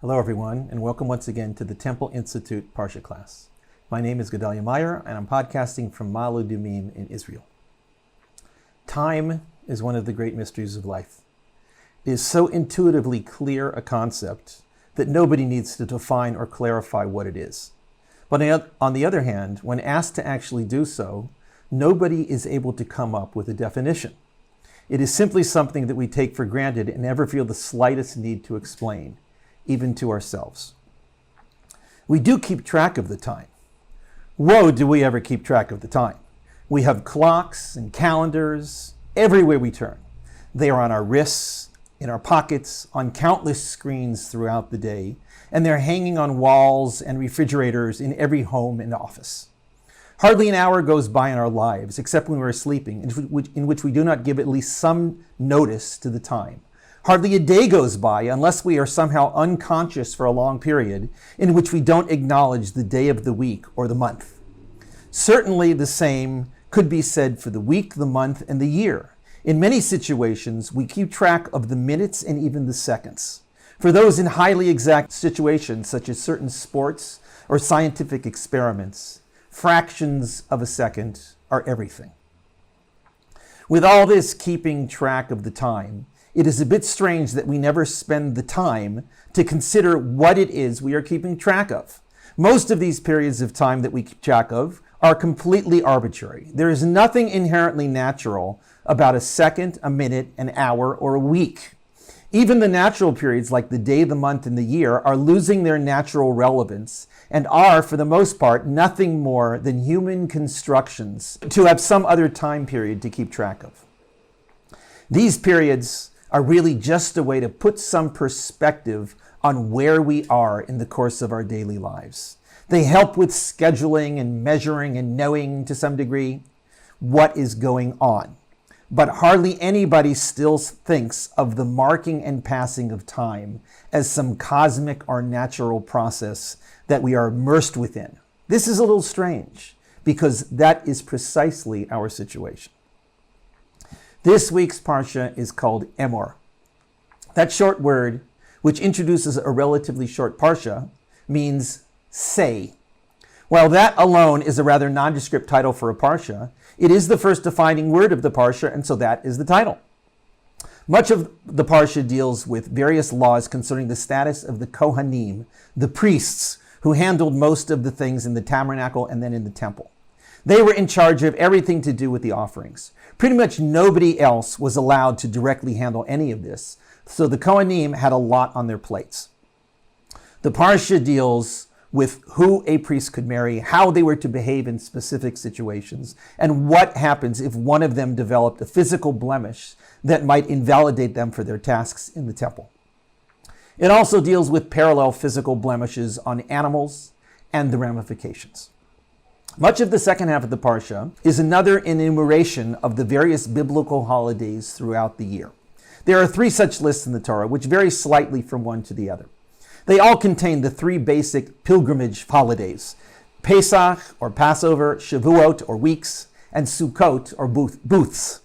Hello everyone, and welcome once again to the Temple Institute Parsha class. My name is Gedalia Meyer, and I'm podcasting from Ma'ale Adumim in Israel. Time is one of the great mysteries of life. It is so intuitively clear a concept that nobody needs to define or clarify what it is. But on the other hand, when asked to actually do so, nobody is able to come up with a definition. It is simply something that we take for granted and never feel the slightest need to explain, even to ourselves. We do keep track of the time. Whoa, do we ever keep track of the time? We have clocks and calendars everywhere we turn. They are on our wrists, in our pockets, on countless screens throughout the day, and they're hanging on walls and refrigerators in every home and office. Hardly an hour goes by in our lives, except when we're sleeping, in which we do not give at least some notice to the time. Hardly a day goes by unless we are somehow unconscious for a long period in which we don't acknowledge the day of the week or the month. Certainly the same could be said for the week, the month, and the year. In many situations, we keep track of the minutes and even the seconds. For those in highly exact situations, such as certain sports or scientific experiments, fractions of a second are everything. With all this keeping track of the time, it is a bit strange that we never spend the time to consider what it is we are keeping track of. Most of these periods of time that we keep track of are completely arbitrary. There is nothing inherently natural about a second, a minute, an hour, or a week. Even the natural periods like the day, the month, and the year are losing their natural relevance and are, for the most part, nothing more than human constructions to have some other time period to keep track of. These periods are really just a way to put some perspective on where we are in the course of our daily lives. They help with scheduling and measuring and knowing to some degree what is going on. But hardly anybody still thinks of the marking and passing of time as some cosmic or natural process that we are immersed within. This is a little strange because that is precisely our situation. This week's Parsha is called Emor. That short word, which introduces a relatively short Parsha, means say. While that alone is a rather nondescript title for a Parsha, it is the first defining word of the Parsha, and so that is the title. Much of the Parsha deals with various laws concerning the status of the Kohanim, the priests, who handled most of the things in the tabernacle and then in the temple. They were in charge of everything to do with the offerings. Pretty much nobody else was allowed to directly handle any of this, so the Kohanim had a lot on their plates. The Parsha deals with who a priest could marry, how they were to behave in specific situations, and what happens if one of them developed a physical blemish that might invalidate them for their tasks in the temple. It also deals with parallel physical blemishes on animals and the ramifications. Much of the second half of the Parsha is another enumeration of the various biblical holidays throughout the year. There are 3 such lists in the Torah, which vary slightly from one to the other. They all contain the 3 basic pilgrimage holidays: Pesach, or Passover, Shivohot, or weeks, and Sukkot, or booths.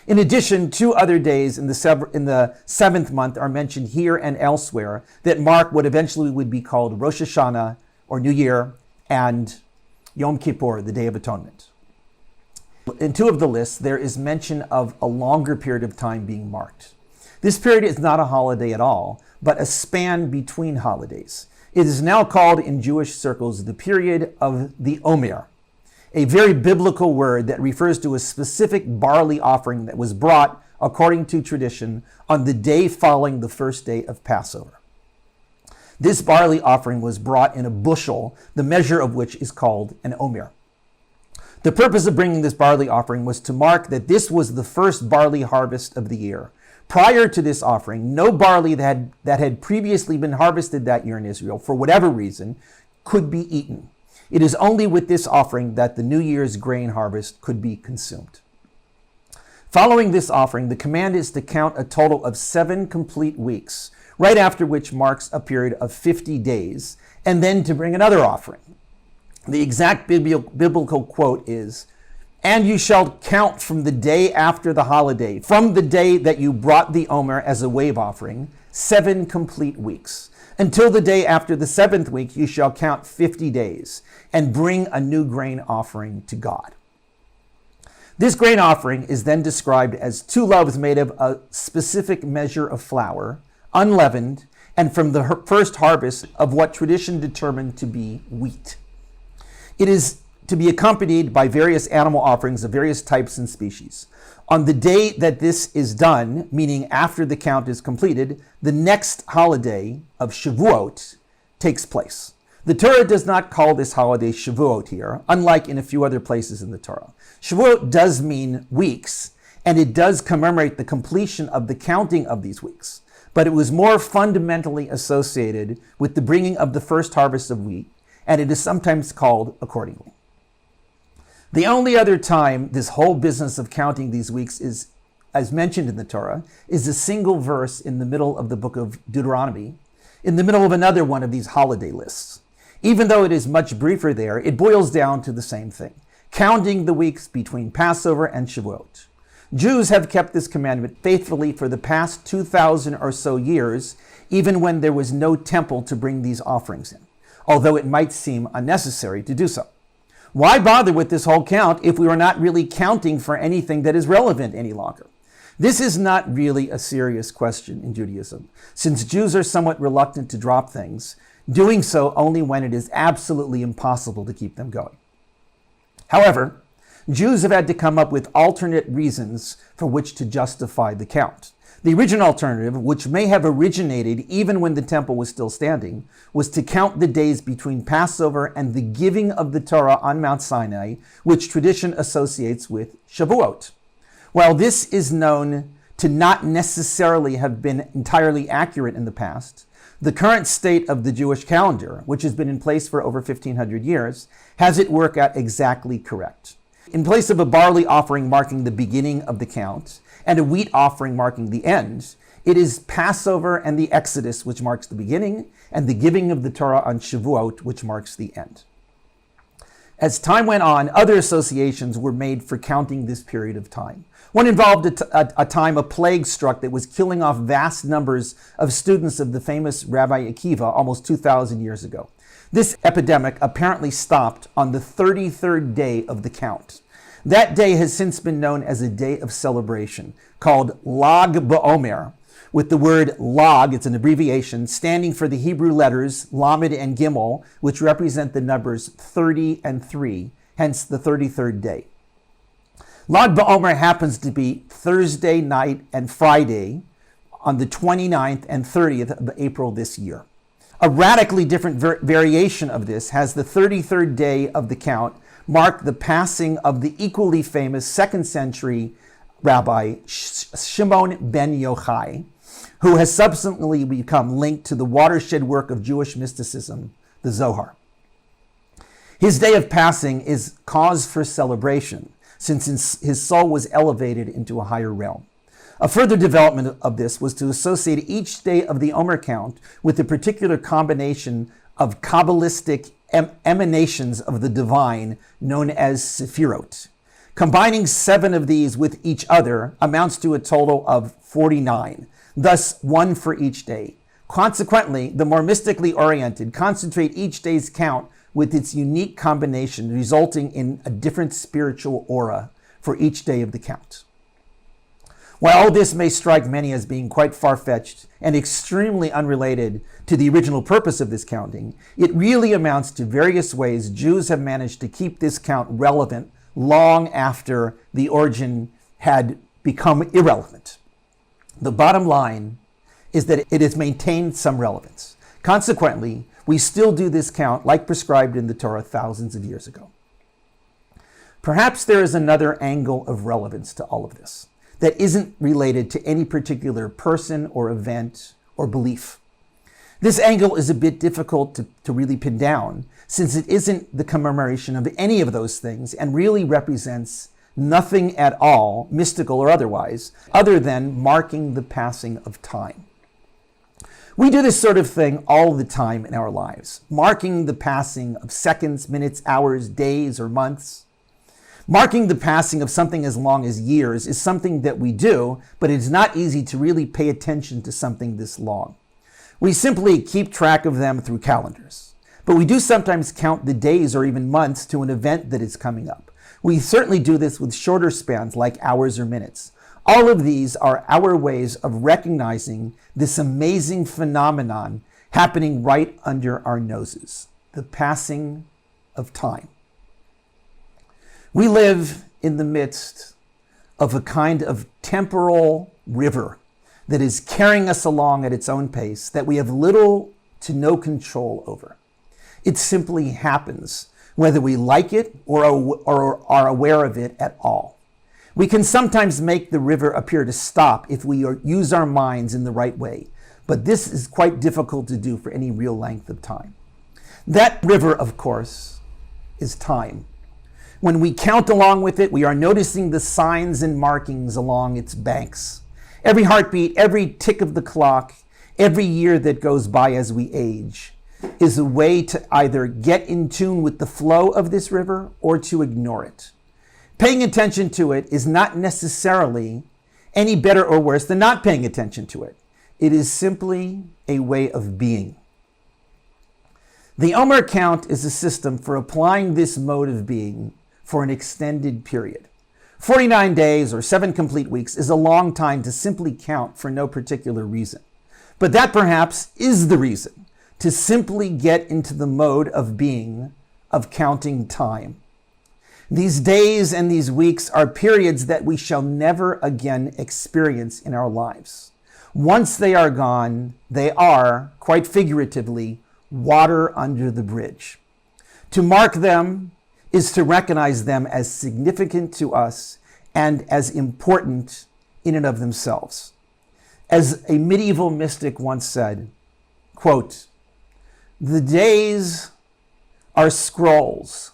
In addition, 2 other days in the 7th month are mentioned here and elsewhere that mark what eventually would be called Rosh Hashanah, or New Year, and Yom Kippur, the Day of Atonement. In 2 of the lists, there is mention of a longer period of time being marked. This period is not a holiday at all, but a span between holidays. It is now called in Jewish circles the period of the Omer, a very biblical word that refers to a specific barley offering that was brought, according to tradition, on the day following the first day of Passover. This barley offering was brought in a bushel, the measure of which is called an Omer. The purpose of bringing this barley offering was to mark that this was the first barley harvest of the year. Prior to this offering, no barley that had previously been harvested that year in Israel, for whatever reason, could be eaten. It is only with this offering that the New Year's grain harvest could be consumed. Following this offering, the command is to count a total of 7 complete weeks, right after which marks a period of 50 days, and then to bring another offering. The exact biblical quote is, "And you shall count from the day after the holiday, from the day that you brought the Omer as a wave offering, 7 complete weeks. Until the day after the 7th week, you shall count 50 days and bring a new grain offering to God. This grain offering is then described as 2 loaves made of a specific measure of flour, unleavened, and from the first harvest of what tradition determined to be wheat. It is to be accompanied by various animal offerings of various types and species. On the day that this is done, meaning after the count is completed, the next holiday of Shivohot takes place. The Torah does not call this holiday Shavuot here, unlike in a few other places in the Torah. Shavuot does mean weeks, and it does commemorate the completion of the counting of these weeks. But it was more fundamentally associated with the bringing of the first harvest of wheat, and it is sometimes called accordingly. The only other time this whole business of counting these weeks is, as mentioned in the Torah, is a single verse in the middle of the book of Deuteronomy, in the middle of another one of these holiday lists. Even though it is much briefer there, it boils down to the same thing, counting the weeks between Passover and Shavuot. Jews have kept this commandment faithfully for the past 2,000 or so years, even when there was no temple to bring these offerings in, although it might seem unnecessary to do so. Why bother with this whole count if we are not really counting for anything that is relevant any longer? This is not really a serious question in Judaism, since Jews are somewhat reluctant to drop things, doing so only when it is absolutely impossible to keep them going. However, Jews have had to come up with alternate reasons for which to justify the count. The original alternative, which may have originated even when the temple was still standing, was to count the days between Passover and the giving of the Torah on Mount Sinai, which tradition associates with Shavuot. While this is known to not necessarily have been entirely accurate in the past, the current state of the Jewish calendar, which has been in place for over 1,500 years, has it work out exactly correct. In place of a barley offering marking the beginning of the count and a wheat offering marking the end, it is Passover and the Exodus which marks the beginning, and the giving of the Torah on Shavuot which marks the end. As time went on, other associations were made for counting this period of time. One involved a time a plague struck that was killing off vast numbers of students of the famous Rabbi Akiva almost 2,000 years ago. This epidemic apparently stopped on the 33rd day of the count. That day has since been known as a day of celebration, called Lag BaOmer, with the word Lag, it's an abbreviation, standing for the Hebrew letters Lamed and Gimel, which represent the numbers 30 and 3, hence the 33rd day. Lag BaOmer happens to be Thursday night and Friday on the 29th and 30th of April this year. A radically different variation of this has the 33rd day of the count mark the passing of the equally famous 2nd century Rabbi Shimon ben Yochai, who has subsequently become linked to the watershed work of Jewish mysticism, the Zohar. His day of passing is cause for celebration, since his soul was elevated into a higher realm. A further development of this was to associate each day of the Omer count with a particular combination of Kabbalistic emanations of the divine known as Sephirot. Combining 7 of these with each other amounts to a total of 49, thus 1 for each day. Consequently, the more mystically oriented concentrate each day's count with its unique combination, resulting in a different spiritual aura for each day of the count. While all this may strike many as being quite far-fetched and extremely unrelated to the original purpose of this counting, it really amounts to various ways Jews have managed to keep this count relevant long after the origin had become irrelevant. The bottom line is that it has maintained some relevance. Consequently, we still do this count like prescribed in the Torah thousands of years ago. Perhaps there is another angle of relevance to all of this that isn't related to any particular person or event or belief. This angle is a bit difficult to really pin down, since it isn't the commemoration of any of those things and really represents nothing at all, mystical or otherwise, other than marking the passing of time. We do this sort of thing all the time in our lives, marking the passing of seconds, minutes, hours, days, or months. Marking the passing of something as long as years is something that we do, but it's not easy to really pay attention to something this long. We simply keep track of them through calendars. But we do sometimes count the days or even months to an event that is coming up. We certainly do this with shorter spans like hours or minutes. All of these are our ways of recognizing this amazing phenomenon happening right under our noses, the passing of time. We live in the midst of a kind of temporal river that is carrying us along at its own pace that we have little to no control over. It simply happens, whether we like it or are aware of it at all. We can sometimes make the river appear to stop if we use our minds in the right way, but this is quite difficult to do for any real length of time. That river, of course, is time. When we count along with it, we are noticing the signs and markings along its banks. Every heartbeat, every tick of the clock, every year that goes by as we age is a way to either get in tune with the flow of this river or to ignore it. Paying attention to it is not necessarily any better or worse than not paying attention to it. It is simply a way of being. The Omer count is a system for applying this mode of being for an extended period. 49 days or 7 complete weeks is a long time to simply count for no particular reason. But that perhaps is the reason, to simply get into the mode of being, of counting time. These days and these weeks are periods that we shall never again experience in our lives. Once they are gone, they are, quite figuratively, water under the bridge. To mark them is to recognize them as significant to us and as important in and of themselves. As a medieval mystic once said, quote, "The days are scrolls.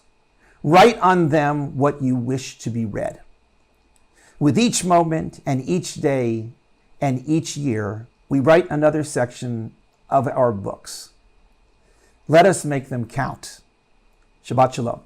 Write on them what you wish to be read. With each moment and each day and each year, we write another section of our books. Let us make them count." Shabbat Shalom.